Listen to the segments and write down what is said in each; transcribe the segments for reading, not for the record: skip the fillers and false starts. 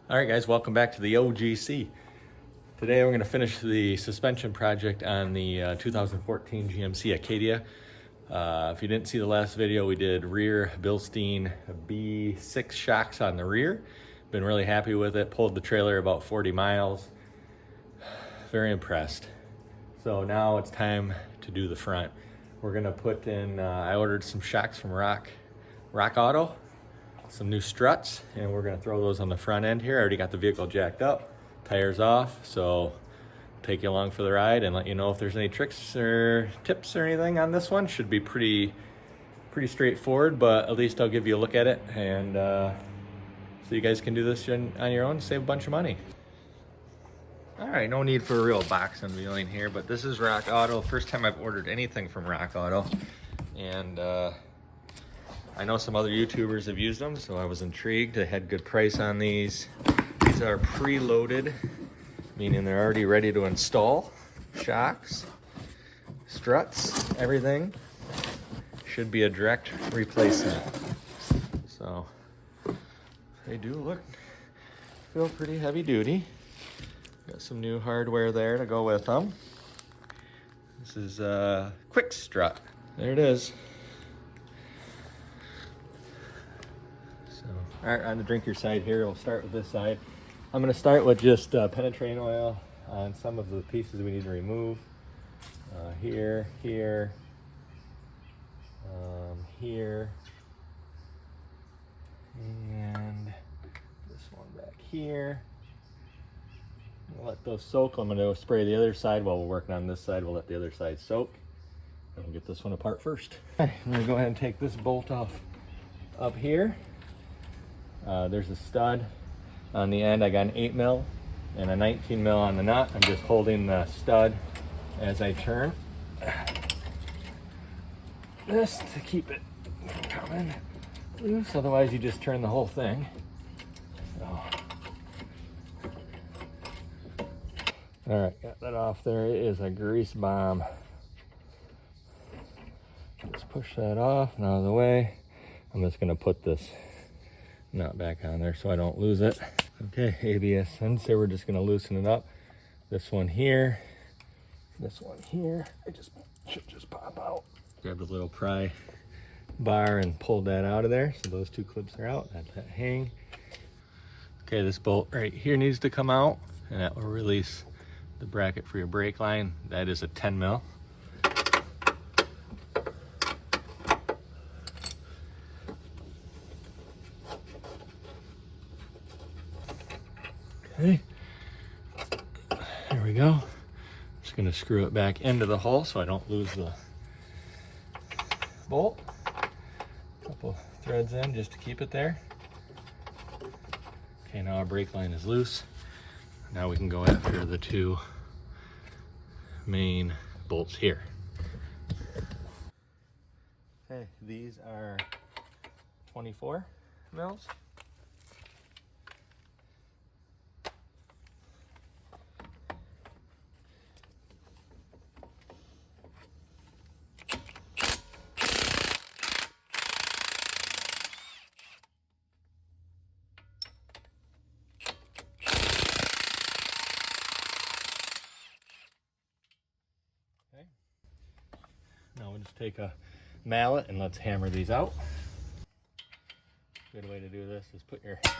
All right, guys, welcome back to the OGC. Today we're going to finish the suspension project on the 2014 GMC Acadia. If you didn't see the last video, we did rear Bilstein B6 shocks on the rear. Been really happy with it. Pulled the trailer about 40 miles. Very impressed. So now it's time to do the front. We're going to put in, I ordered some shocks from Rock Auto. Some new struts, and we're going to throw those on the front end here. I already got the vehicle jacked up, tires off, so take you along for the ride and let you know if there's any tricks or tips or anything on this one. Should be pretty straightforward, but at least I'll give you a look at it, and so you guys can do this on your own, save a bunch of money. All right, no need for a real box unveiling here, but this is Rock Auto. First time I've ordered anything from Rock Auto, and I know some other YouTubers have used them, so I was intrigued. They had good price on these. These are pre-loaded, meaning they're already ready to install. Shocks, struts, everything. Should be a direct replacement. So they do feel pretty heavy duty. Got some new hardware there to go with them. This is a quick strut. There it is. All right, on the drinker side here, we'll start with this side. I'm going to start with just penetrating oil on some of the pieces we need to remove. Here, here, here, and this one back here. We'll let those soak. I'm going to spray the other side while we're working on this side. We'll let the other side soak. And we'll get this one apart first. Okay, I'm going to go ahead and take this bolt off up here. There's a stud on the end. I got an 8mm and a 19mm on the nut. I'm just holding the stud as I turn this to keep it from coming loose. Otherwise, you just turn the whole thing. So. All right, got that off there. It is a grease bomb. Just push that off and out of the way. I'm just going to put this nut back on there so I don't lose it. Okay, ABS sensor, we're just going to loosen it up. This one here, this one here, it should just pop out. Grab the little pry bar and pulled that out of there. So those two clips are out. Let that hang. Okay, this bolt right here needs to come out, and that will release the bracket for your brake line. That is a 10mm. Okay, there we go. Just gonna screw it back into the hole so I don't lose the bolt. Couple threads in just to keep it there. Okay, now our brake line is loose. Now we can go after the two main bolts here. Okay, these are 24 mils. Now we'll just take a mallet and let's hammer these out. Good way to do this is put your nut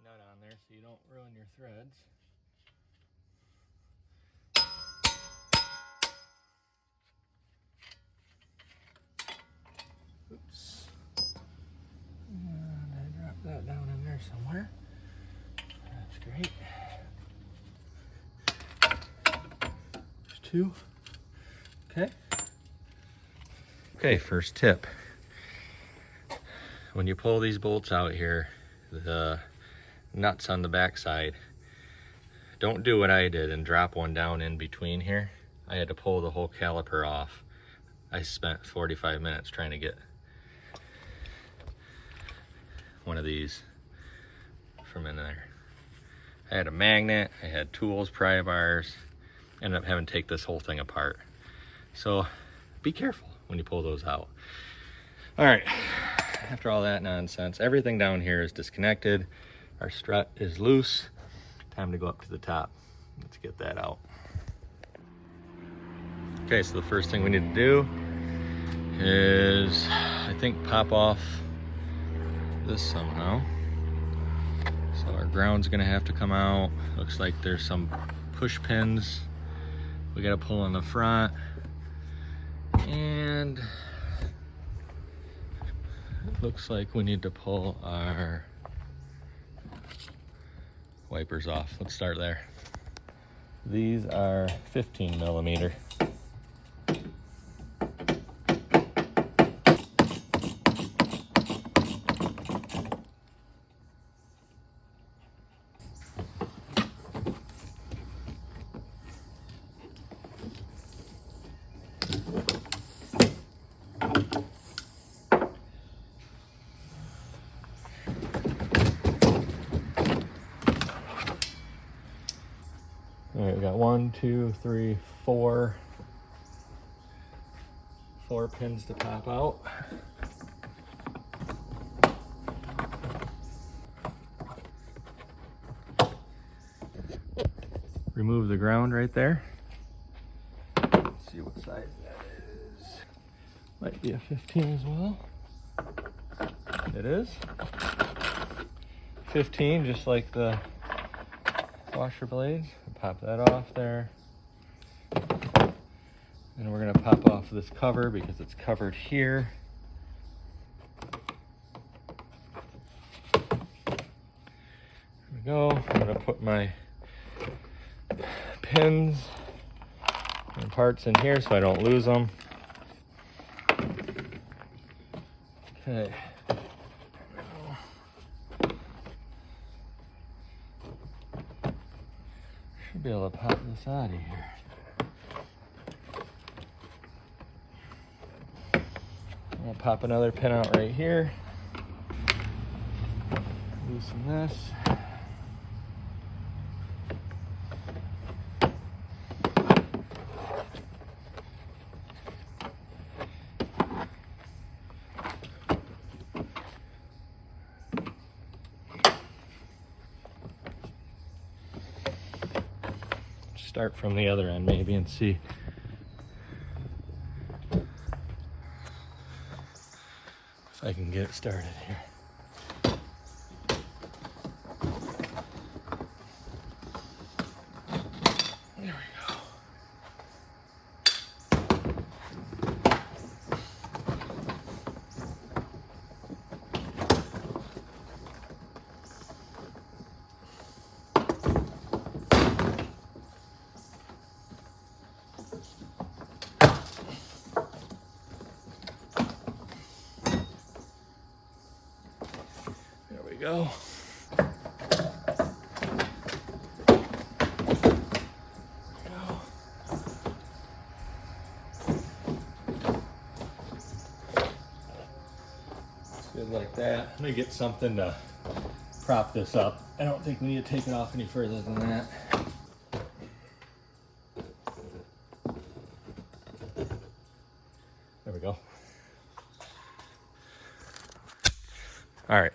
on there so you don't ruin your threads. Oops. And I dropped that down in there somewhere. That's great. There's two. Okay. Okay, first tip. When you pull these bolts out here, the nuts on the back side, don't do what I did and drop one down in between here. I had to pull the whole caliper off. I spent 45 minutes trying to get one of these from in there. I had a magnet, I had tools, pry bars, ended up having to take this whole thing apart. So be careful. when you pull those out. All right, after all that nonsense, everything down here is disconnected. Our strut is loose. Time to go up to the top. Let's get that out. Okay, so the first thing we need to do is, I think, pop off this somehow. So our ground's gonna have to come out. Looks like there's some push pins we gotta pull on the front. And it looks like we need to pull our wipers off. Let's start there. These are 15 millimeter. All right, we got 1, 2, 3, 4 pins to pop out. Remove the ground right there. Let's see what size that is. Might be a 15 as well. It is 15, just like the washer blades. Pop that off there. And we're gonna pop off this cover because it's covered here. There we go. I'm gonna put my pins and parts in here so I don't lose them. Okay. Should be able to pop this out of here. I'll pop another pin out right here. Loosen this. Start from the other end maybe and see. If I can get it started here. There we go. Go. Good like that. Let me get something to prop this up. I don't think we need to take it off any further than that. There we go. All right.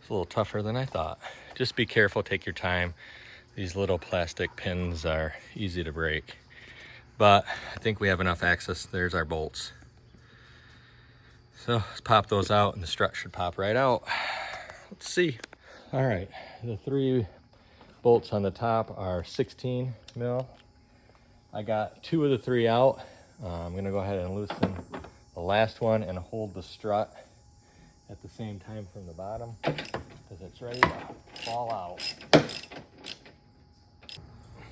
It's a little tougher than I thought. Just be careful, take your time. These little plastic pins are easy to break. But I think we have enough access. There's our bolts. So let's pop those out and the strut should pop right out. Let's see. All right, the 3 bolts on the top are 16 mil. I got 2 of the 3 out. I'm gonna go ahead and loosen the last one and hold the strut at the same time from the bottom because it's ready to fall out.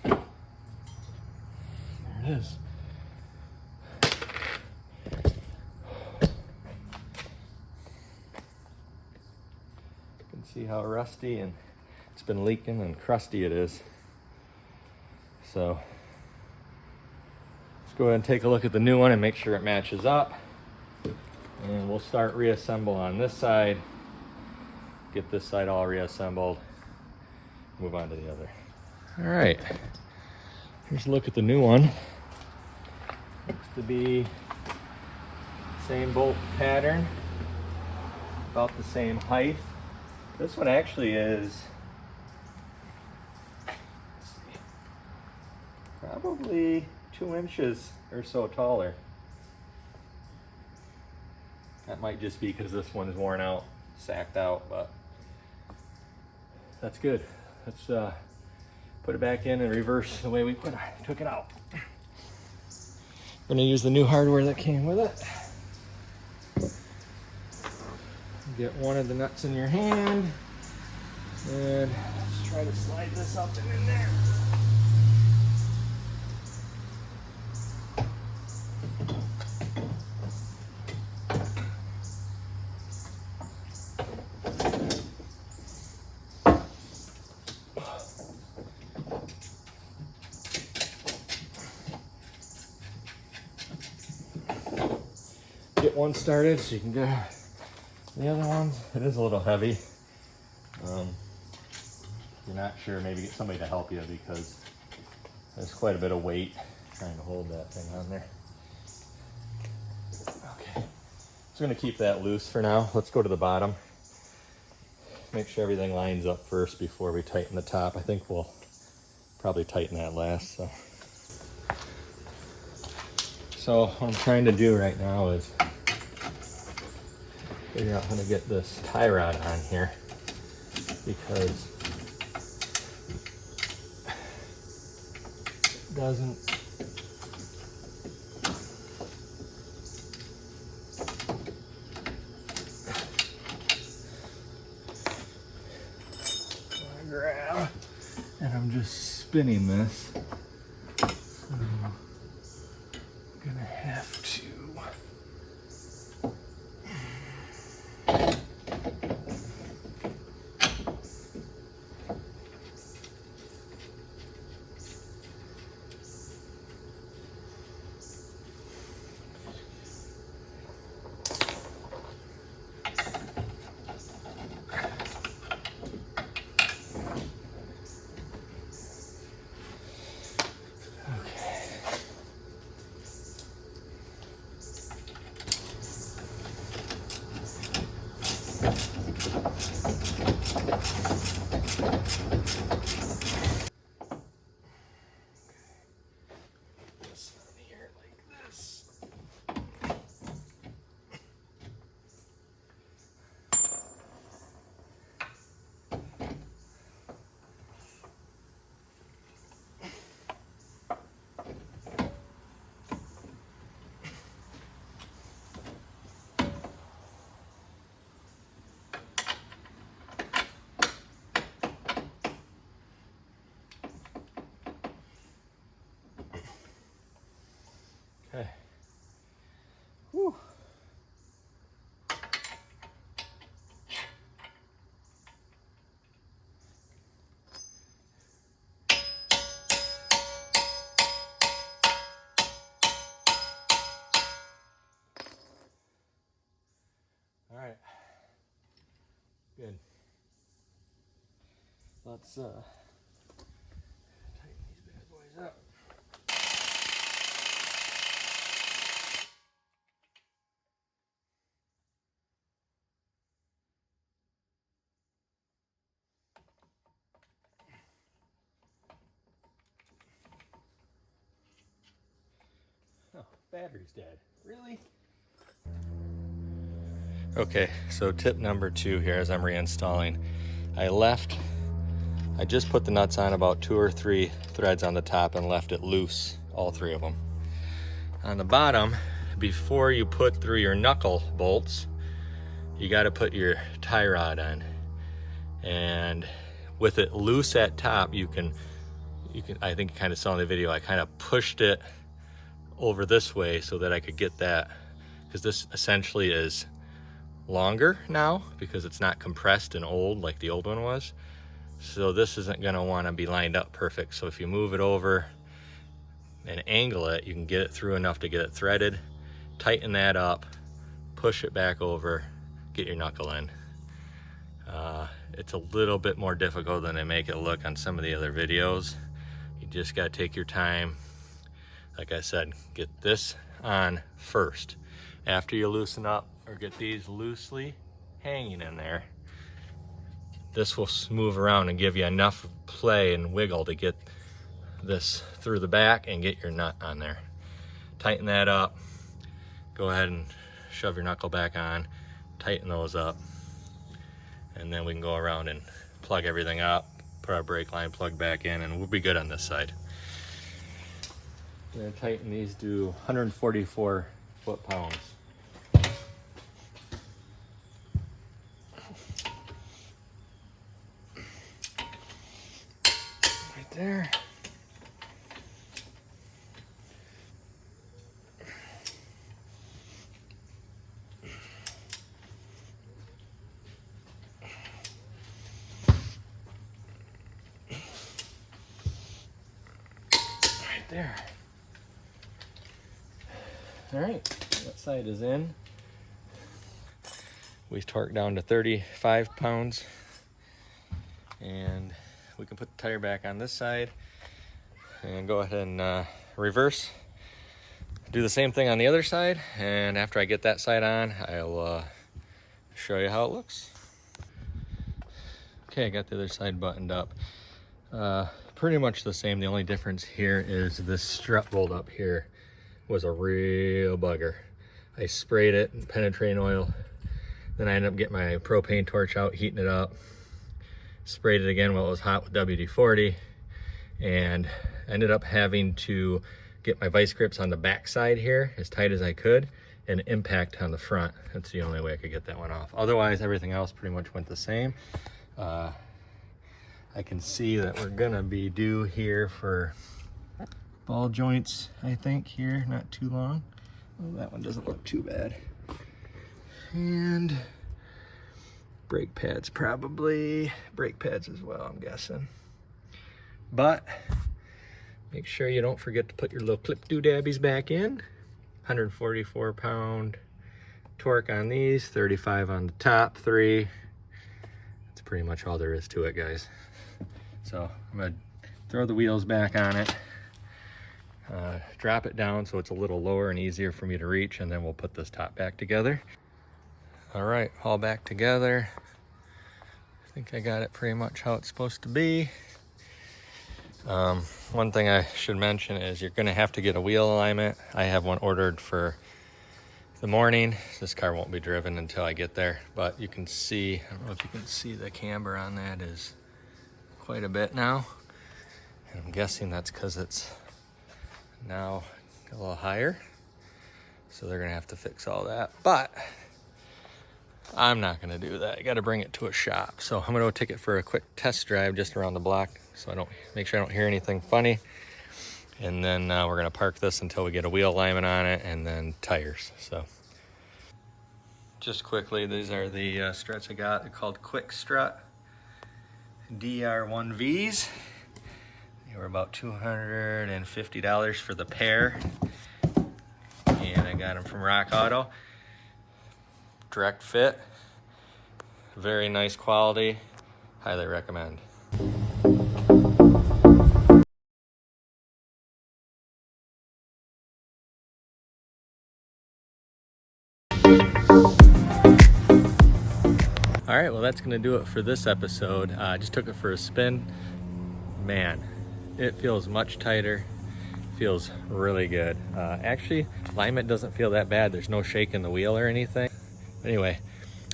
There it is. You can see how rusty and it's been leaking and crusty it is. So let's go ahead and take a look at the new one and make sure it matches up. And we'll start reassemble on this side, get this side all reassembled, move on to the other. All right, here's a look at the new one. Looks to be Same bolt pattern, about the same height. This one actually is, let's see, probably 2 inches or so taller. That might just be because this one is worn out, sacked out, but that's good. Let's put it back in and reverse the way we took it out. We're gonna use the new hardware that came with it. Get one of the nuts in your hand, and let's try to slide this up and in there. Get one started so you can go the other ones. It is a little heavy. If you're not sure, maybe get somebody to help you because there's quite a bit of weight trying to hold that thing on there. Okay, so I'm gonna keep that loose for now. Let's go to the bottom. Make sure everything lines up first before we tighten the top. I think we'll probably tighten that last. So what I'm trying to do right now is figure out how to get this tie rod on here, because it doesn't grab, and I'm just spinning this, so I'm gonna have to okay. Whew. All right. Good. Let's tighten these bad boys up. Oh, battery's dead. Really? Okay, so tip number 2 here as I'm reinstalling. I just put the nuts on about 2 or 3 threads on the top and left it loose, all 3 of them. On the bottom, before you put through your knuckle bolts, you got to put your tie rod on. And with it loose at top, you can I think you kind of saw in the video, I kind of pushed it over this way so that I could get that, because this essentially is longer now because it's not compressed and old like the old one was. So this isn't going to want to be lined up perfect. So if you move it over and angle it, you can get it through enough to get it threaded, tighten that up, push it back over, get your knuckle in. It's a little bit more difficult than they make it look on some of the other videos. You just got to take your time. Like I said, get this on first After you loosen up or get these loosely hanging in there, this will move around and give you enough play and wiggle to get this through the back and get your nut on there. Tighten that up. Go ahead and shove your knuckle back on, tighten those up, and then we can go around and plug everything up, put our brake line plug back in, and we'll be good on this side. We're gonna tighten these to 144 foot-pounds. Right there. Right there. All right, that side is in. We torque down to 35 pounds, and we can put the tire back on this side and go ahead and reverse. Do the same thing on the other side, and after I get that side on, I'll show you how it looks. Okay, I got the other side buttoned up. Pretty much the same. The only difference here is this strut rolled up here was a real bugger. I sprayed it in penetrating oil. Then I ended up getting my propane torch out, heating it up. Sprayed it again while it was hot with WD-40, and ended up having to get my vice grips on the back side here as tight as I could and impact on the front. That's the only way I could get that one off. Otherwise, everything else pretty much went the same. I can see that we're gonna be due here for ball joints, I think, here, not too long. Oh, that one doesn't look too bad. And brake pads, probably. Brake pads as well, I'm guessing. But make sure you don't forget to put your little clip doodabbies back in. 144 pound torque on these, 35 on the top three. That's pretty much all there is to it, guys. So I'm gonna throw the wheels back on it. Drop it down so it's a little lower and easier for me to reach, and then we'll put this top back together. All right, all back together. I think I got it pretty much how it's supposed to be. One thing I should mention is you're gonna have to get a wheel alignment. I have one ordered for the morning. This car won't be driven until I get there, but you can see, I don't know if you can see the camber on that is quite a bit now. And I'm guessing that's because it's now a little higher, so they're gonna have to fix all that, but I'm not gonna do that. I gotta bring it to a shop, so I'm gonna go take it for a quick test drive just around the block so I don't make sure I don't hear anything funny, and then we're gonna park this until we get a wheel alignment on it and then tires. So just quickly, these are the struts I got. They're called Quick Strut DR1Vs. They were about $250 for the pair, and I got them from Rock Auto. Direct fit, very nice quality, highly recommend. All right, well, that's gonna do it for this episode. I just took it for a spin. Man, it feels much tighter, feels really good. Actually, alignment doesn't feel that bad. There's no shake in the wheel or anything. Anyway,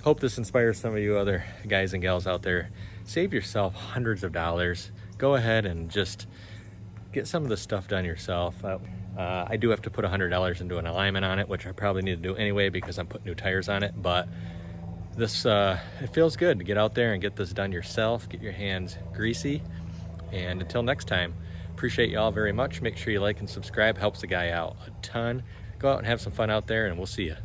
hope this inspires some of you other guys and gals out there. Save yourself hundreds of dollars. Go ahead and just get some of this stuff done yourself. I do have to put $100 into an alignment on it, which I probably need to do anyway because I'm putting new tires on it, but this it feels good to get out there and get this done yourself, get your hands greasy. And until next time, appreciate you all very much. Make sure you like and subscribe, helps the guy out a ton. Go out and have some fun out there, and we'll see you.